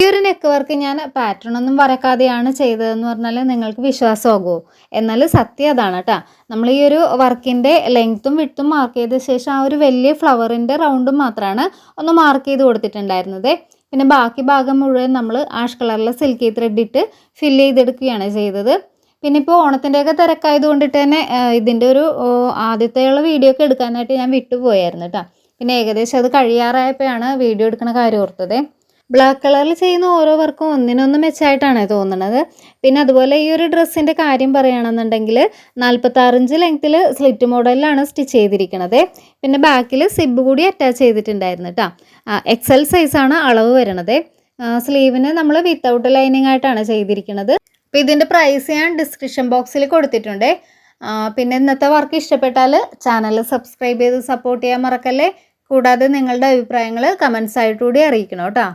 ഈ ഒരു neck work ഞാൻ പാറ്റേൺ ഒന്നും വരക്കാതെയാണ് ചെയ്തതെന്ന് പറഞ്ഞാൽ നിങ്ങൾക്ക് വിശ്വാസമാകുമോ? എന്നാൽ സത്യം അതാണ് കേട്ടോ. നമ്മൾ ഈ ഒരു വർക്കിൻ്റെ ലെങ്ത്തും വിഡ്ത്തും മാർക്ക് ചെയ്ത ശേഷം ആ ഒരു വലിയ ഫ്ലവറിൻ്റെ റൗണ്ടും മാത്രമാണ് ഒന്ന് മാർക്ക് ചെയ്ത് കൊടുത്തിട്ടുണ്ടായിരുന്നത്. പിന്നെ ബാക്കി ഭാഗം മുഴുവൻ നമ്മൾ ആഷ് കളറിലെ സിൽക്കി ത്രെഡ് ഇട്ട് ഫില്ല് ചെയ്തെടുക്കുകയാണ് ചെയ്തത്. പിന്നെ ഇപ്പോൾ ഓണത്തിൻ്റെയൊക്കെ തിരക്കായത് കൊണ്ടിട്ട് തന്നെ ഇതിൻ്റെ ഒരു ആദ്യത്തെയുള്ള വീഡിയോ ഒക്കെ എടുക്കാനായിട്ട് ഞാൻ വിട്ടുപോയായിരുന്നു കേട്ടോ. പിന്നെ ഏകദേശം അത് കഴിയാറായപ്പോഴാണ് വീഡിയോ എടുക്കുന്ന കാര്യം ഓർത്തത്. ബ്ലാക്ക് കളറിൽ ചെയ്യുന്ന ഓരോ വർക്കും ഒന്നിനൊന്ന് മെച്ചമായിട്ടാണ് തോന്നുന്നത്. പിന്നെ അതുപോലെ ഈ ഒരു ഡ്രസ്സിൻ്റെ കാര്യം പറയുകയാണെന്നുണ്ടെങ്കിൽ 46 ഇഞ്ച് ലെങ്ത്തിൽ സ്ലിറ്റ് മോഡലിലാണ് സ്റ്റിച്ച് ചെയ്തിരിക്കുന്നത്. പിന്നെ ബാക്കിൽ സിബ് കൂടി അറ്റാച്ച് ചെയ്തിട്ടുണ്ടായിരുന്നു കേട്ടോ. XL സൈസാണ് അളവ് വരുന്നത്. സ്ലീവിന് നമ്മൾ വിത്തൗട്ട് ലൈനിങ് ആയിട്ടാണ് ചെയ്തിരിക്കുന്നത്. അപ്പോൾ ഇതിൻ്റെ പ്രൈസ് ഞാൻ ഡിസ്ക്രിപ്ഷൻ ബോക്സിൽ കൊടുത്തിട്ടുണ്ട്. പിന്നെ ഇന്നത്തെ വർക്ക് ഇഷ്ടപ്പെട്ടാൽ ചാനൽ സബ്സ്ക്രൈബ് ചെയ്ത് സപ്പോർട്ട് ചെയ്യാൻ മറക്കല്ലേ. കൂടാതെ നിങ്ങളുടെ അഭിപ്രായങ്ങൾ കമൻസ് ആയിട്ടുകൂടി അറിയിക്കണം കേട്ടോ.